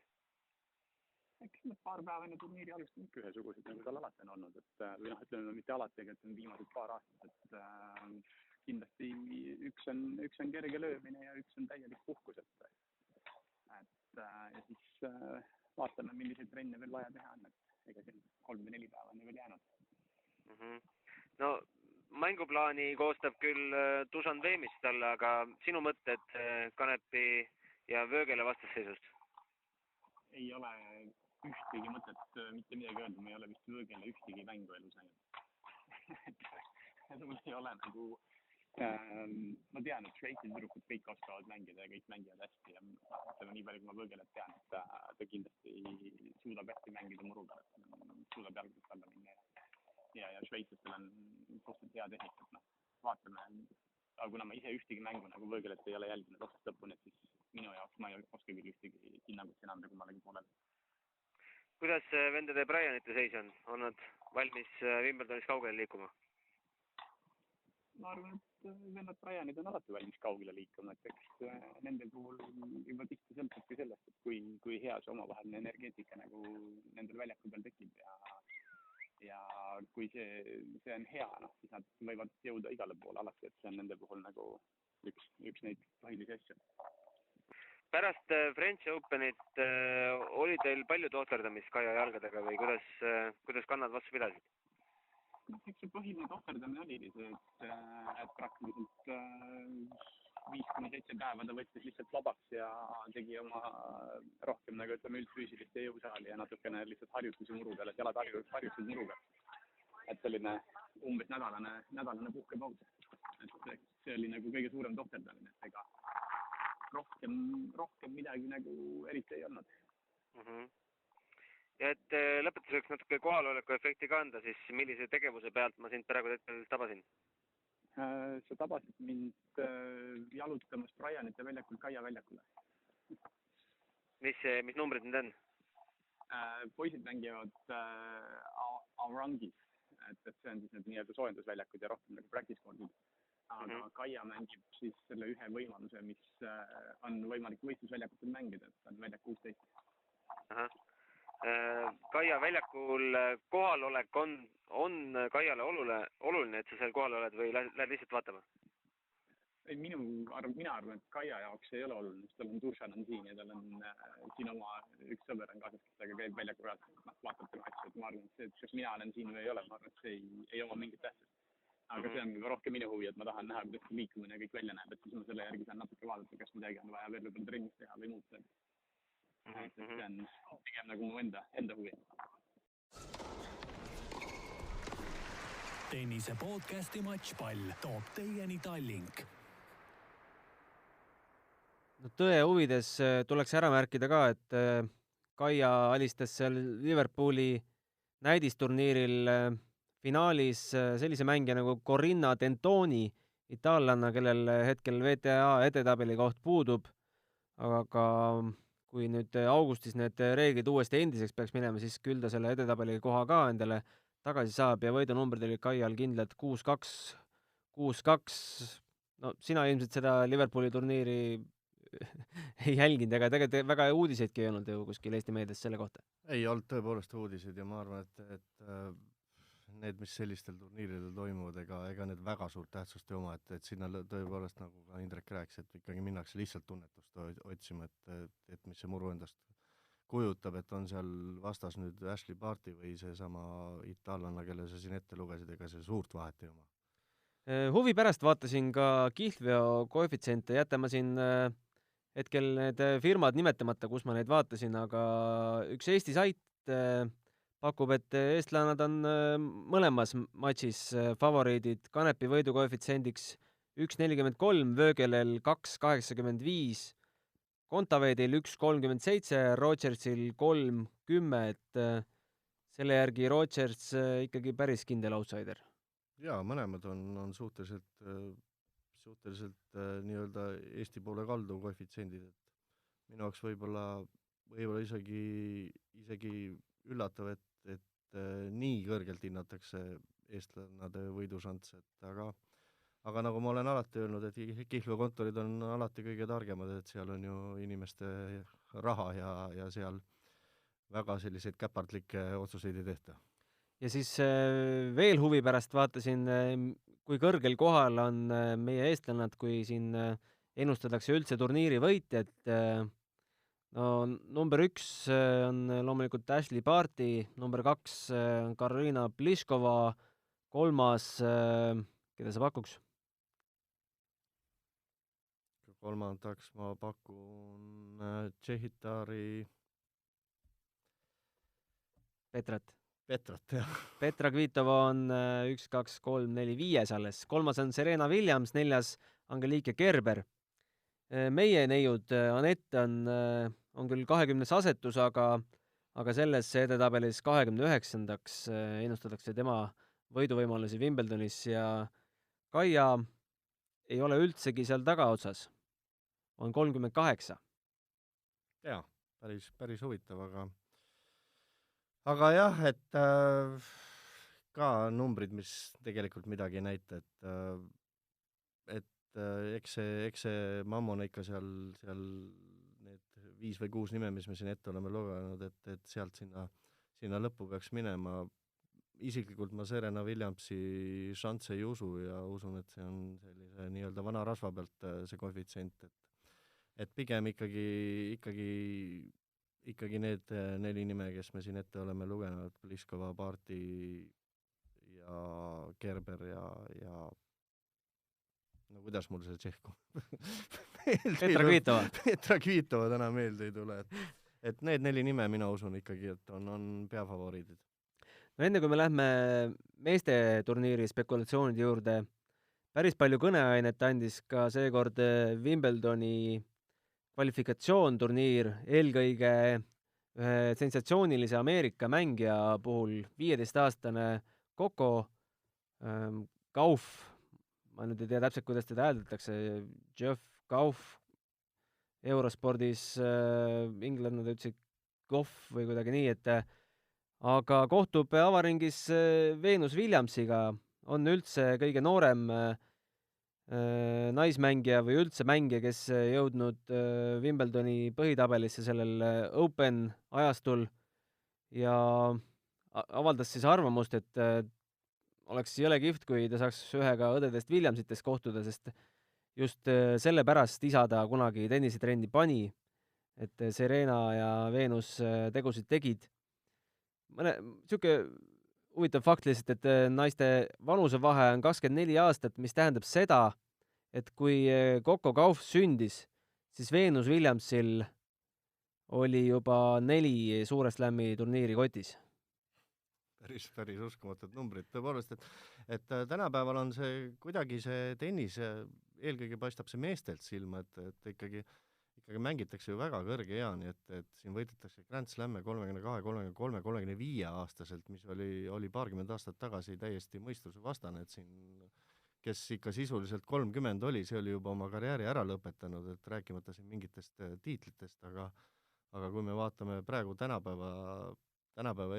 Eks need paar päeva enne turniiri algust on ikka ühesugused, nagu tal alati on olnud, või ütleme mitte alati, aga et viimased paar aastat, et kindlasti üks on kerge löömine ja üks on täielik puhkus, ja siis vaatame, milliseid trenne veel vaja teha on, et ega siin 3 või 4 päeva on ju veel jäänud. No mänguplaani koostab küll Dušan Veemis talle, aga sinu mõtted Kanepi ja Vöögele vastasseisust? Ei ole ühtegi mõtet mitte midagi öelda, ma ei ole vist Vöögele ühtegi mängu elus näinud. Mul ei ole nagu ma tean, et Šveitsi tüdrukud kõik oskavad mängida ja kõik mängivad hästi ja ütleme nii palju, kui ma Vöögelet tean, et ta kindlasti suudab hästi mängida muru peal, et suudab jalgust alla minna ja šveitslastel on suhteliselt hea tehnikat, vaatame, aga kuna ma ise ühtegi mängu nagu Vöögelet ei ole jälginud otsast lõpuni, et siis minu jaoks ma ei oska küll ühtegi hinnangut enam kummalegi poolele. Kuidas vendade Bryanite seis on? On nad valmis Wimbledonis kaugele liikuma? Ma arvan, et vennad Bryanid on alati valmis kaugele liikuma, et eks nende puhul juba tihti sõltubki sellest, et kui hea see omavaheline energeetika nagu nendel väljaku peal tekib ja kui see on hea, siis nad võivad jõuda igale poole alati, et see on nende puhul nagu üks neid põhilisi asju. Pärast French Openit oli teil palju tohterdamist Kaia jalgadega või kuidas kannad vastu pidasid? eks see põhiline tohterdamine oligi see, et praktiliselt 5-7 päeva ta võttis lihtsalt vabaks ja tegi oma rohkem nagu ütleme üldfüüsilist ja jõusaali ja natukene lihtsalt harjutusi muru peal, et jalad harjutusid muruga. Et selline umbes nädalane puhkepaus. Et see oli nagu kõige suurem tohterdamine, et ega rohkem midagi nagu eriti ei olnud. Ja et lõpetuseks natuke kohaloleku efekti ka anda, siis millise tegevuse pealt ma sind praegu hetkel tabasin? Sa tabasid mind jalutamas Brianite väljakul Kaia väljakule. Mis numbrid need on? Poisid mängivad Aurangis, et see on siis need nii-öelda soojendusväljakud ja rohkem nagu practice-kordid. Aga Kaia mängib siis selle ühe võimaluse, mis on võimalik võistlusväljakutel mängida, et on väljak 16. Ahah. Kaia väljakul kohalolek on Kaiale oluline, et sa seal kohal oled või lähed lihtsalt vaatama? Mina arvan, et Kaia jaoks ei ole oluline, sest tal on Dušan on siin ja tal on siin oma üks sõber on kaasas, kes temaga käib väljakul vaatab tema asju, et ma arvan, et see, kas mina olen siin või ei ole, ma arvan, et see ei oma mingit tähtsust. Aga see on rohkem minu huvi, et ma tahan näha, kuidas liikumine kõik välja näeb, et siis ma selle järgi saan natuke vaadata, kas midagi on vaja veel võib-olla trennis teha või muuta. See on pigem nagu mu enda huvi. Tennise podcasti Matšpall toob teieni Tallink. No, tõe huvides tuleks ära märkida ka, et Kaia alistas seal Liverpooli näidisturniiril finaalis sellise mängija nagu Corinna Tentoni, itaallanna, kellel hetkel VTA edetabeli koht puudub, aga kui nüüd augustis need reeglid uuesti endiseks peaks minema, siis küll ta selle edetabeli koha ka endale tagasi saab ja võidunumbrid olid Kaial kindlad 6-2, 6-2. No sina ilmselt seda Liverpooli turniiri ei jälginud, ega tegelikult väga uudiseidki ei olnud ju kuskil Eesti meedias selle kohta. Ei olnud tõepoolest uudiseid ja ma arvan, et need, mis sellistel turniiridel toimuvad, ega need väga suurt tähtsust ei oma, et sinna tõepoolest, nagu ka Indrek rääkis, et ikkagi minnakse lihtsalt tunnetust otsima, et mis see muru endast kujutab, et on seal vastas nüüd Ashley Barty või seesama itaallanna, kelle sa siin ette lugesid, ega see suurt vahet ei oma. Huvi pärast vaatasin ka kihlveo koefitsiente, jätame siin hetkel need firmad nimetamata, kus ma neid vaatasin, aga üks Eesti sait pakub, et eestlannad on mõlemas matšis favoriidid Kanepi võidukoefitsiendiks 1,43, Vöögelel 2,85, Kontaveedil 1,37, Rodgersil 3,10, et selle järgi Rodgers ikkagi päris kindel outsider. Jaa, mõlemad on suhteliselt nii-öelda Eesti poole kaldu koefitsiendid, et minu jaoks võib-olla isegi üllatav, et nii kõrgelt hinnatakse eestlannade võidušanss, et aga nagu ma olen alati öelnud, et kihlveokontorid on alati kõige targemad, et seal on ju inimeste raha ja seal väga selliseid käpardlikke otsuseid ei tehta. Ja siis veel huvi pärast vaatasin, kui kõrgel kohal on meie eestlannad, kui siin ennustatakse üldse turniiri võitjad. No, number 1 on loomulikult Ashley Barty, number 2 on Karolina Pliškova, 3, keda sa pakuks? Kolmandaks ma pakun Tšehhitari Petrat, jah. Petra Kvitova on 1, 2, 3, 4, 5 alles. 3 on Serena Williams, 4 Angelique Kerber. Meie neiud Anett on küll 20. asetus, aga selles edetabelis 29. ennustatakse tema võiduvõimalusi Wimbledonis ja Kaia ei ole üldsegi seal tagaotsas. On 38. Jaa, päris huvitav, aga jah, et ka numbrid, mis tegelikult midagi ei näita, et eks see mammon ikka seal need 5 või 6 nime, mis me siin ette oleme lugenud, et sealt sinna lõppu peaks minema. Isiklikult ma Serena Williamsi šansse ei usu ja usun, et see on sellise nii-öelda vana rasva pealt see koefitsient, et pigem ikkagi need 4 nime, kes me siin ette oleme lugenud, Pliškova, Barty ja Kerber ja no kuidas mul see Tšehh Petra Kvitova. Petra Kvitova täna meelde ei tule, et need 4 nime mina usun ikkagi, et on peafavoriidid. No enne kui me lähme meeste turniiri spekulatsioonide juurde, päris palju kõneainet andis ka seekord Wimbledoni kvalifikatsioonturniir, eelkõige ühe sensatsioonilise Ameerika mängija puhul 15-aastane Coco Gauff, ma nüüd ei tea täpselt, kuidas teda hääldatakse, Geoff Gauff, Eurospordis England nad ütlesid Goff või kuidagi nii, et aga kohtub avaringis Venus Williamsiga, on üldse kõige noorem naismängija või üldse mängija, kes jõudnud Wimbledoni põhitabelisse sellel Open ajastul ja avaldas siis arvamust, et oleks jõle kihvt, kui ta saaks ühega õdedest Williamsitest kohtuda, sest just sellepärast isa ta kunagi tennisetrendi pani, et Serena ja Venus tegusid tegid. Siuke huvitav fakt lihtsalt, et naiste vanusevahe on 24 aastat, mis tähendab seda, et kui Coco Gauff sündis, siis Venus Williamsil oli juba 4 Suure Slami turniiri kotis. Päris uskumatud numbrid, tõepoolest, et tänapäeval on see kuidagi see tennis, eelkõige paistab see meestelt silma, et ikkagi mängitakse ju väga kõrge eani, et siin võidetakse Grand Slamme 32, 33, 35 aastaselt, mis oli paarkümmend aastat tagasi täiesti mõistuse vastane, et siin, kes ikka sisuliselt 30 oli, see oli juba oma karjääri ära lõpetanud, et rääkimata siin mingitest tiitlitest, aga kui me vaatame praegu tänapäeva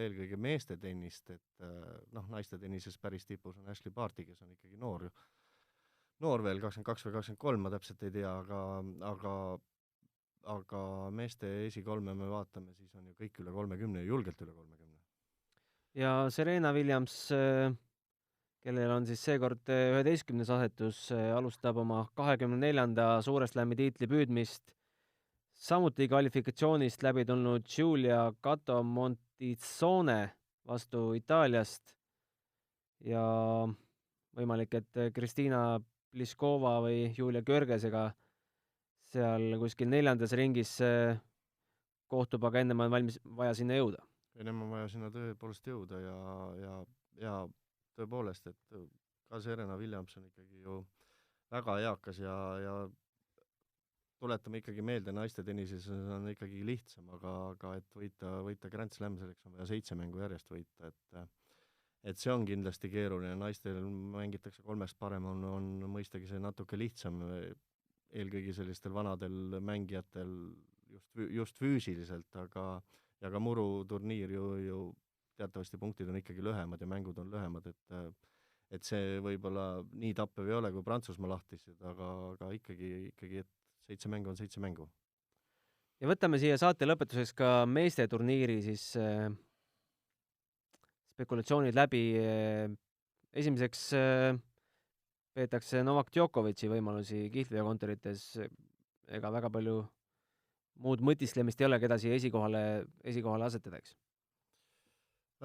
eelkõige meeste tennist, et naiste tennises päris tipus on Ashley Barty, kes on ikkagi noor veel, 22 või 23, ma täpselt ei tea, aga meeste esikolme me vaatame, siis on ju kõik üle 30 ja julgelt üle 30. Ja Serena Williams, kellel on siis seekord 11. asetus, alustab oma 24. Suure Slami tiitli püüdmist. Samuti kvalifikatsioonist läbi tulnud Giulia Gatto Montizone vastu Itaaliast ja võimalik, et Kristina Pliskova või Julia Görgesega seal kuskil 4. ringis kohtub, aga ennem on vaja sinna jõuda. Ennem on vaja sinna tõepoolest jõuda ja tõepoolest, et ka Serena Williams on ikkagi ju väga eakas ja tuletame ikkagi meelde, naiste tennises on ikkagi lihtsam, aga et võita Grand Slam, selleks on vaja 7 mängu järjest võita, et see on kindlasti keeruline, naistel mängitakse 3 parem, on mõistagi see natuke lihtsam, eelkõige sellistel vanadel mängijatel just füüsiliselt, aga ka muruturniir ju teatavasti punktid on ikkagi lühemad ja mängud on lühemad, et see võib-olla nii tappev ei ole kui Prantsusmaa lahtised, aga ikkagi, et 7 mängu on 7 mängu. Ja võtame siia saate lõpetuseks ka meeste turniiri siis spekulatsioonid läbi. Esimeseks peetakse Novak Djokovic'i võimalusi kihlveokontorites, ega väga palju muud mõtislemist ei ole, keda siia esikohale asetada, eks?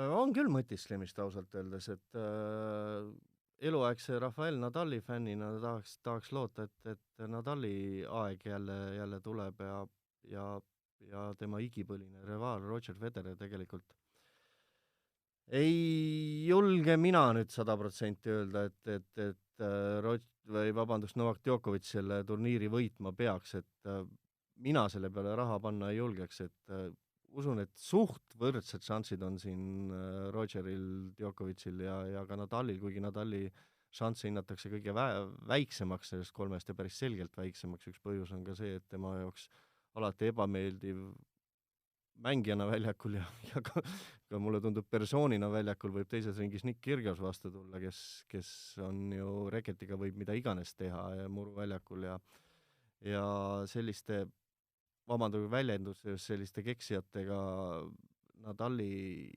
On küll mõtislemist ausalt öeldes, et eluaegse Rafael Nadali fännina tahaks loota, et Nadali aeg jälle tuleb ja tema igipõline rivaal Roger Federer tegelikult ei julge mina nüüd 100% öelda, et Novak Djokovic selle turniiri võitma peaks, et mina selle peale raha panna ei julgeks, et usun, et suht võrdsed šansid on siin Rogeril, Djokovicil ja ka Nadalil, kuigi Nadali šansse hinnatakse kõige väiksemaks sellest 3 ja päris selgelt väiksemaks. Üks põhjus on ka see, et tema jaoks alati ebameeldiv mängijana väljakul ja ka mulle tundub persoonina väljakul võib teises ringis Nick Kyrgios vastu tulla, kes on ju reketiga võib mida iganes teha ja muru väljakul ja selliste, vabandage väljenduses, selliste keksijatega Nadali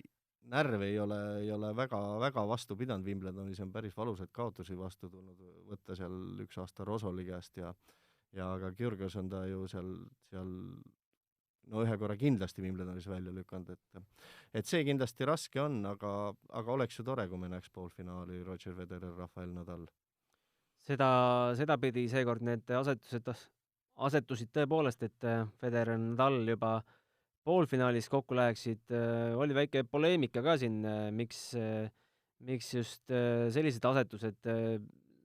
närv ei ole väga vastu pidanud Wimbledonis, on päris valusaid kaotusi vastu tulnud, võtta seal 1 aasta Rosoli käest ja ka Kyrgios on ta ju seal no ühe korra kindlasti Wimbledonis välja lükanud, et see kindlasti raske on, aga oleks ju tore, kui me näeks poolfinaali Roger Federer, Rafael Nadal. Sedapidi seekord need asetusid tõepoolest, et Federer ja Nadal juba poolfinaalis kokku läheksid, oli väike poleemika ka siin, miks just sellised asetused,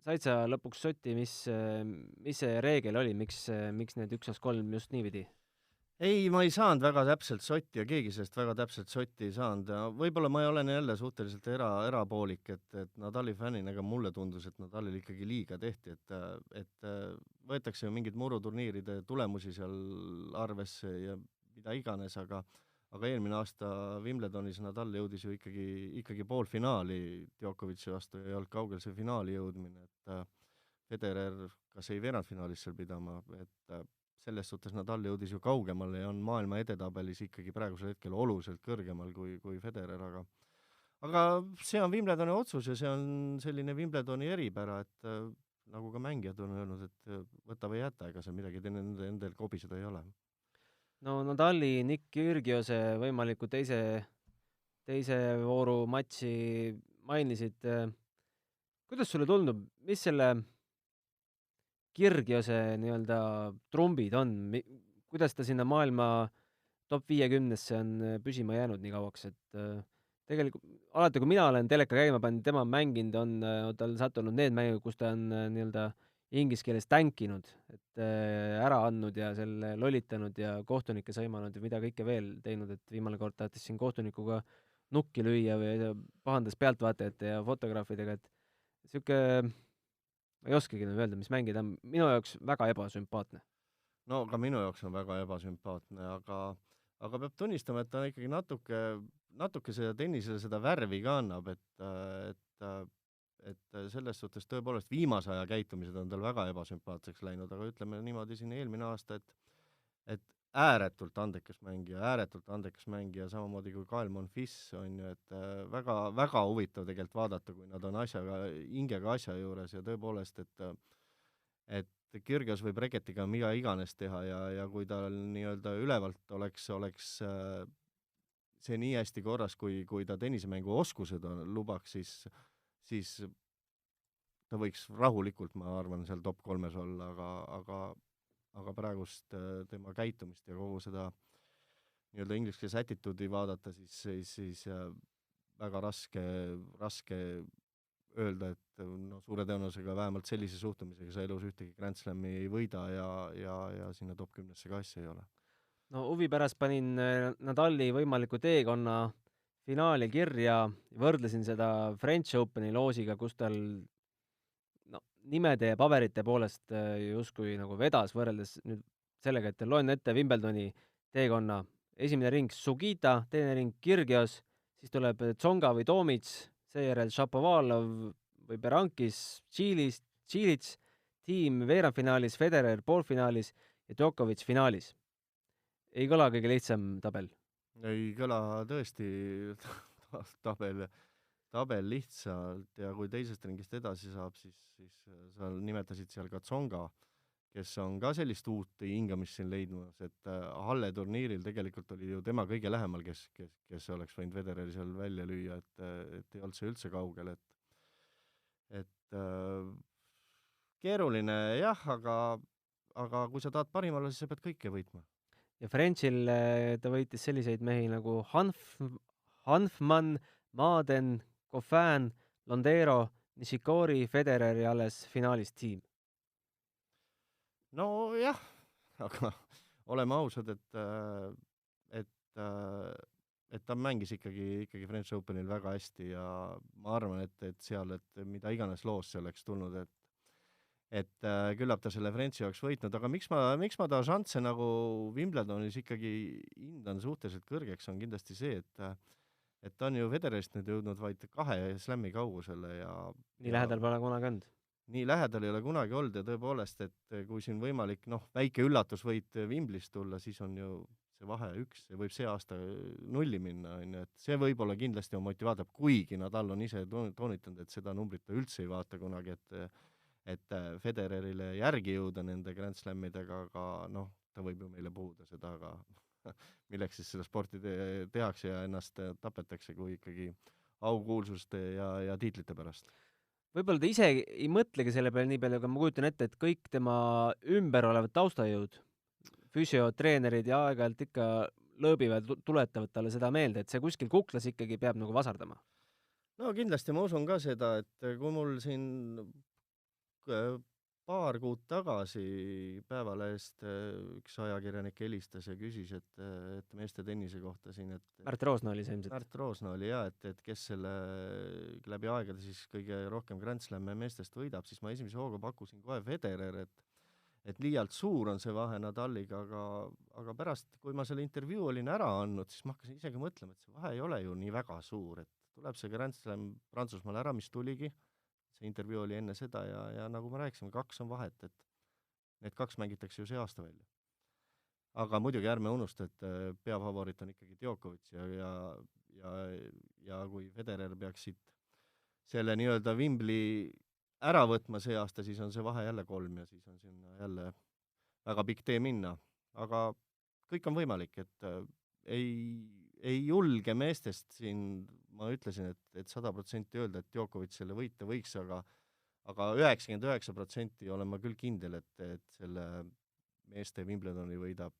said sa lõpuks sotti, mis see reegel oli, miks need 1-3 just niipidi? Ei, ma ei saanud väga täpselt sotti ja keegi sellest väga täpselt sotti ei saanud. Võib-olla ma olen jälle suhteliselt erapoolik, et Nadali fännina, aga mulle tundus, et Nadalil ikkagi liiga tehti, et võetakse ju mingid muruturniiride tulemusi seal arvesse ja mida iganes, aga eelmine aasta Wimbledonis Nadal jõudis ju ikkagi poolfinaali Djokovic'i vastu ja ei olnud kaugel see finaali jõudmine, et Federer kas ei veerandfinaalis seal pidama, et selles suhtes Nadal jõudis ju kaugemale ja on maailma edetabelis ikkagi praegusel hetkel oluliselt kõrgemal kui Federer, aga see on Wimbledoni otsus ja see on selline Wimbledoni eripära, et nagu ka mängijad on öelnud, et võta või jäta, ega see midagi endal kobiseda ei ole. No Nadali, Nick Kyrgiose võimaliku teise vooru matši mainisid. Kuidas sulle tundub, mis selle Kyrgiose nii-öelda trumbid on, kuidas ta sinna maailma top 50-sse on püsima jäänud nii kauaks, et tegelikult alati, kui mina olen teleka käima pannud, tema mänginud, on tal sattunud need mängud, kus ta on nii-öelda inglise keeles tänkinud, et ära andnud ja selle lollitanud ja kohtunikke sõimanud ja mida kõike veel teinud, et viimane kord tahtis siin kohtunikuga nukki lüüa või pahandas pealtvaatajate ja fotograafidega, et sihuke ma ei oskagi öelda, mis mängida on minu jaoks väga ebasümpaatne. No ka minu jaoks on väga ebasümpaatne, aga peab tunnistama, et ta ikkagi natuke seda tennisele seda värvi ka annab, et selles suhtes tõepoolest viimase aja käitumised on tal väga ebasümpaatseks läinud, aga ütleme niimoodi siin eelmine aasta, et ääretult andekas mängija, samamoodi kui Kyle Monfils on ju, et väga, väga huvitav tegelikult vaadata, kui nad on hingega asja juures ja tõepoolest, et Kyrgios võib reketiga mida iganes teha ja kui tal nii-öelda ülevalt oleks see nii hästi korras, kui ta tennisemängu oskused lubaks, siis ta võiks rahulikult, ma arvan, seal top 3 olla, aga praegust tema käitumist ja kogu seda nii-öelda inglise keeles attitude'i vaadata, siis väga raske öelda, et no suure tõenäosusega vähemalt sellise suhtumisega sa elus ühtegi Grand Slami ei võida ja sinna top 10-sse ka asja ei ole. No huvi pärast panin Nadali võimaliku teekonna finaali kirja, võrdlesin seda French Openi loosiga, kus tal nimede ja paberite poolest justkui nagu vedas võrreldes nüüd sellega, et loen ette Wimbledoni teekonna. Esimene ring Sugita, teine ring Kyrgios, siis tuleb Tsonga või Tomic, seejärel Šapovalov või Berankis, Čilic, tiim veerandfinaalis, Federer poolfinaalis ja Djokovic finaalis. Ei kõla kõige lihtsam tabel? Ei kõla tõesti tabel lihtsalt ja kui teisest ringist edasi saab, siis sa nimetasid seal ka Tsonga, kes on ka sellist uut hingamist siin leidnud, et Halle turniiril tegelikult oli ju tema kõige lähemal, kes oleks võinud Federeri seal välja lüüa, et ei olnud see üldse kaugel, et keeruline jah, aga kui sa tahad parimale, siis sa pead kõike võitma. Ja Frenchil ta võitis selliseid mehi nagu Hanfmann, Maaden, Goffin, Londero, Nishikori, Federer ja alles finaalis tiim. No jah, aga oleme ausad, et ta mängis ikkagi French Openil väga hästi ja ma arvan, et seal, et mida iganes loos see oleks tulnud, et küllap ta selle Frenchi jaoks võitnud, aga miks ma ta šansse nagu Wimbledonis ikkagi hindan suhteliselt kõrgeks, on kindlasti see, et ta on ju Federerist nüüd jõudnud vaid 2 slam'i kaugusele ja nii lähedal pole kunagi olnud. Nii lähedal ei ole kunagi olnud ja tõepoolest, et kui siin võimalik väike üllatusvõit Wimblist tulla, siis on ju see vahe 1, see võib see aasta 0 minna, et see võib-olla kindlasti on motivaator, kuigi Nadal on ise toonitanud, et seda numbrit ta üldse ei vaata kunagi, et Federerile järgi jõuda nende Grand Slamidega, aga ta võib ju meile puhuda seda, milleks siis seda sporti tehakse ja ennast tapetakse, kui ikkagi aukuulsuste ja tiitlite pärast. Võib-olla ta ise ei mõtlegi selle peale nii palju, aga ma kujutan ette, et kõik tema ümber olevad taustajõud, füsiotreenerid ja aeg-ajalt ikka lõõbivad, tuletavad talle seda meelde, et see kuskil kuklas ikkagi peab nagu vasardama. No kindlasti ma usun ka seda, et kui mul siin paar kuud tagasi Päevalehest üks ajakirjanik helistas ja küsis, et meeste tennise kohta siin, et Märt Roosna oli see ilmselt. Märt Roosna oli jah, et kes selle läbi aegade siis kõige rohkem Grand Slami meestest võidab, siis ma esimese hooga pakkusin kohe Federer, et liialt suur on see vahe Nadaliga, aga pärast, kui ma selle intervjuu olin ära andnud, siis ma hakkasin isegi mõtlema, et see vahe ei ole ju nii väga suur, et tuleb see Grand Slam Prantsusmaal ära, mis tuligi, see intervjuu oli enne seda ja nagu me rääkisime, 2 on vahet, et need 2 mängitakse ju see aasta välja. Aga muidugi ärme unusta, et peafavorit on ikkagi Djokovic ja kui Federer peaks siit selle nii-öelda Wimbli ära võtma see aasta, siis on see vahe jälle 3 ja siis on sinna jälle väga pikk tee minna. Aga kõik on võimalik, et ei julge meestest siin, ma ütlesin, et 100% öelda, et Djokovic selle võita võiks, aga 99% olen ma küll kindel, et selle meeste Wimbledoni võidab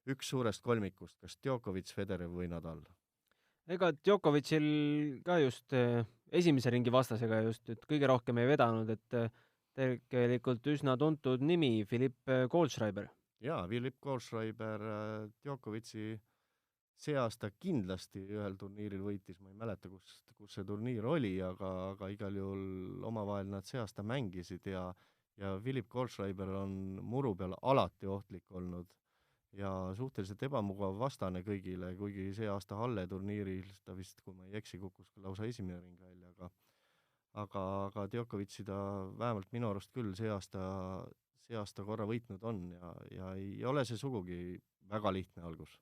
üks suurest kolmikust, kas Djokovic, Federer või Nadal. Ega Djokovicil ka just esimese ringi vastasega just, et kõige rohkem ei vedanud, et tegelikult üsna tuntud nimi, Philipp Kohlschreiber. Jaa, Philipp Kohlschreiber Djokovici see aasta kindlasti ühel turniiril võitis, ma ei mäleta, kus see turniir oli, aga igal juhul omavahel nad see aasta mängisid ja Philipp Kohlschreiber on muru peal alati ohtlik olnud ja suhteliselt ebamugav vastane kõigile, kuigi see aasta Halle turniiril ta vist, kui ma ei eksi, kukkus ka lausa esimene ring välja, aga Djokovici ta vähemalt minu arust küll see aasta korra võitnud on ja ei ole see sugugi väga lihtne algus.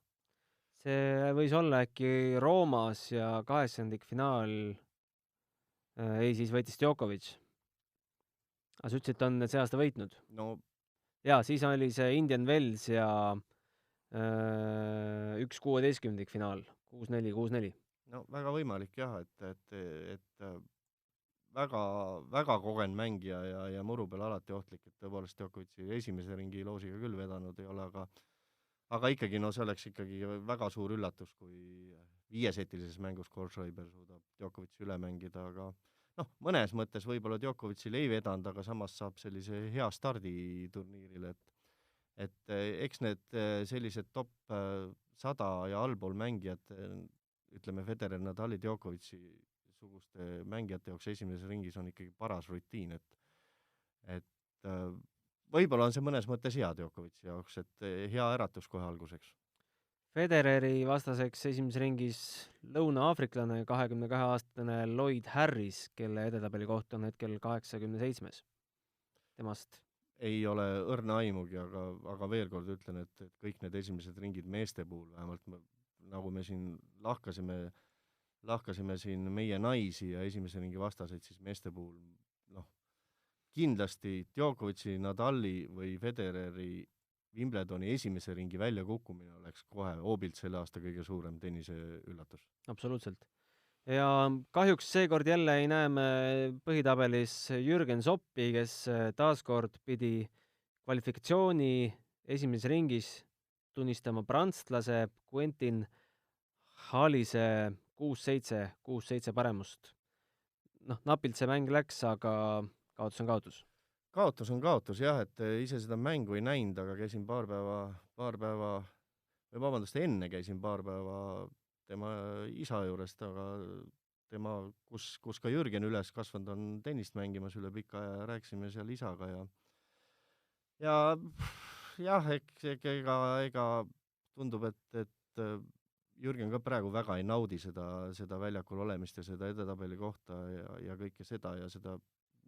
See võis olla äkki Roomas ja 8-finaal, siis võitis Djokovic. Aga sa ütlesid, et on see aasta võitnud? No jaa, siis oli see Indian Wells ja 1/16 finaal, 6-4, 6-4. No väga võimalik jah, et väga, väga kogenud mängija ja muru peal alati ohtlik, et tõepoolest Djokovici esimese ringi loosiga küll vedanud ei ole, aga ikkagi see oleks ikkagi väga suur üllatus, kui 5-setilises mängus Kohlschreiber suudab Djokovici üle mängida, aga mõnes mõttes võib-olla Djokovicil ei vedanud, aga samas saab sellise hea stardi turniiril, et eks need sellised top 100 ja allpool mängijad, ütleme Federer, Nadali, Djokovici suguste mängijate jaoks esimeses ringis on ikkagi paras rutiin, et võib-olla on see mõnes mõttes hea Djokovici jaoks, et hea äratus kohe alguseks. Federeri vastaseks esimeses ringis lõuna-aafriklane, 22-aastane Lloyd Harris, kelle edetabeli koht on hetkel 87. Temast ei ole õrna aimugi, aga veel kord ütlen, et kõik need esimesed ringid meeste puhul, vähemalt nagu me siin lahkasime siin meie naisi ja esimese ringi vastaseid, siis meeste puhul kindlasti Djokovici, Nadali või Federeri Wimbledoni esimese ringi väljakukkumine oleks kohe hoobilt selle aasta kõige suurem tennise üllatus. Absoluutselt. Ja kahjuks seekord jälle ei näe me põhitabelis Jürgen Soppi, kes taaskord pidi kvalifikatsiooni esimeses ringis tunnistama prantslase Quentin Halise 6-7, 6-7 paremust. Napilt see mäng läks, aga kaotus on kaotus. Kaotus on kaotus jah, et ise seda mängu ei näinud, aga käisin enne käisin paar päeva tema isa juurest, aga tema, kus ka Jürgen üles kasvanud on tennist mängimas üle pika aja ja rääkisime seal isaga ja jah, ega tundub, et Jürgen ka praegu väga ei naudi seda väljakul olemist ja seda edetabeli kohta ja kõike seda ja seda,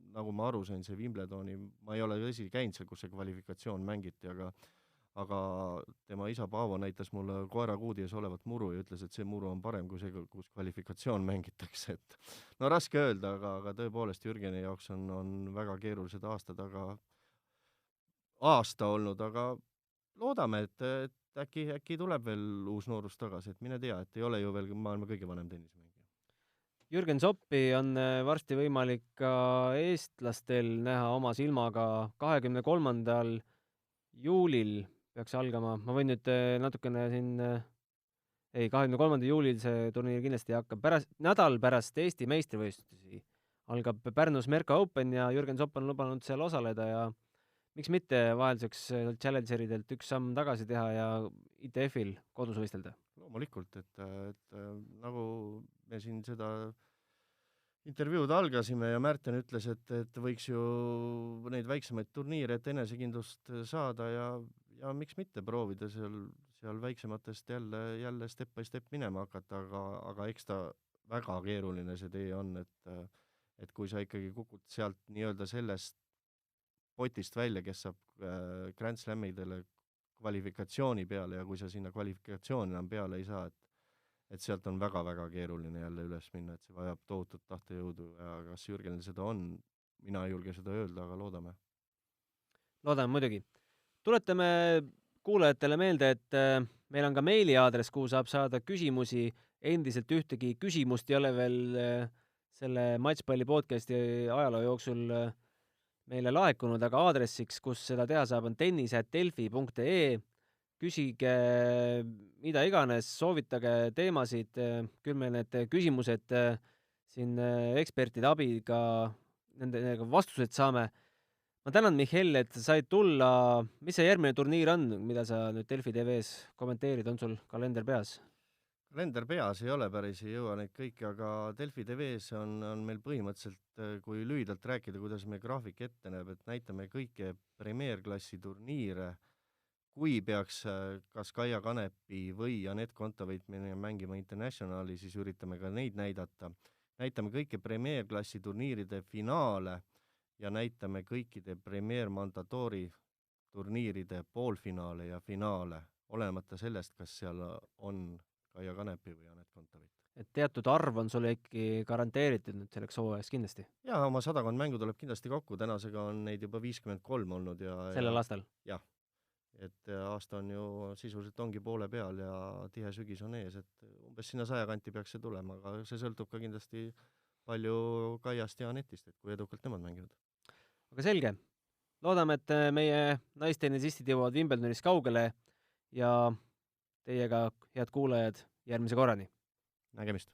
nagu ma aru sain, see Wimbledoni, ma ei ole tõsi käinud seal, kus see kvalifikatsioon mängiti, aga tema isa Paavo näitas mulle koerakuudi ees olevat muru ja ütles, et see muru on parem kui see, kus kvalifikatsioon mängitakse, et raske öelda, aga tõepoolest Jürgeni jaoks on väga keerulised aasta olnud, aga loodame, et äkki tuleb veel uus noorus tagasi, et mine tea, et ei ole ju veel maailma kõige vanem tennisemängija. Jürgen Soppi on varsti võimalik ka eestlastel näha oma silmaga 23. juulil peaks algama. Ma võin nüüd natukene siin 23. juulil see turniir kindlasti hakkab. Nädal pärast Eesti meistrivõistlusi algab Pärnus Merca Open ja Jürgen Sopp on lubanud seal osaleda ja miks mitte vahelduseks Challengeridelt üks samm tagasi teha ja ITF-il kodus võistelda? Loomulikult, et nagu me siin seda intervjuud algasime ja Märten ütles, et võiks ju neid väiksemaid turniire, et enesekindlust saada ja miks mitte proovida seal väiksematest jälle step by step minema hakata, aga eks ta väga keeruline see tee on, et kui sa ikkagi kukud sealt nii-öelda sellest potist välja, kes saab Grand Slamidele kvalifikatsiooni peale ja kui sa sinna kvalifikatsiooni enam peale ei saa, et sealt on väga-väga keeruline jälle üles minna, et see vajab tohutut tahtejõudu ja kas Jürgenil seda on, mina ei julge seda öelda, aga loodame. Loodame muidugi. Tuletame kuulajatele meelde, et meil on ka meiliaadress, kuhu saab saada küsimusi. Endiselt ühtegi küsimust ei ole veel selle Matšpalli podcasti ajaloo jooksul meile laekunud, aga aadressiks, kus seda teha saab, on tennis@delfi.ee. Küsige mida iganes, soovitage teemasid, küll me need küsimused siin ekspertide abiga nendega vastused saame. Ma tänan, Mihhail, et said tulla. Mis see järgmine turniir on, mida sa nüüd Delfi TV-s kommenteerid? On sul kalender peas? Kalender peas ei ole, päris ei jõua neid kõiki, aga Delfi TV-s on meil põhimõtteliselt, kui lühidalt rääkida, kuidas meie graafik ette näeb, et näitame kõiki premeerklassi turniire, kui peaks kas Kaia Kanepi või Anett Kontaveit mängima Internationali, siis üritame ka neid näidata. Näitame kõiki premeerklassi turniiride finaale ja näitame kõikide Premier Mandatoori turniiride poolfinaale ja finaale, olemata sellest, kas seal on Kaia Kanepi või Anett Kontaveit. Et teatud arv on sulle ikkagi garanteeritud nüüd selleks hooajaks kindlasti? Jaa, oma 100 mängu tuleb kindlasti kokku, tänasega on neid juba 53 olnud. Sellel aastal? Jah, et aasta on ju sisuliselt ongi poole peal ja tihe sügis on ees, et umbes sinna 100 kanti peaks see tulema, aga see sõltub ka kindlasti palju Kaiast ja Anettist, et kui edukalt nemad mängivad. Aga selge. Loodame, et meie naistennisistid jõuavad Wimbledonis kaugele ja teiega, head kuulajad, järgmise korrani. Nägemist.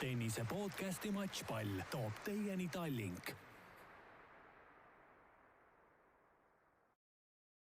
Tennise podcasti Matšpall toob teieni Tallink.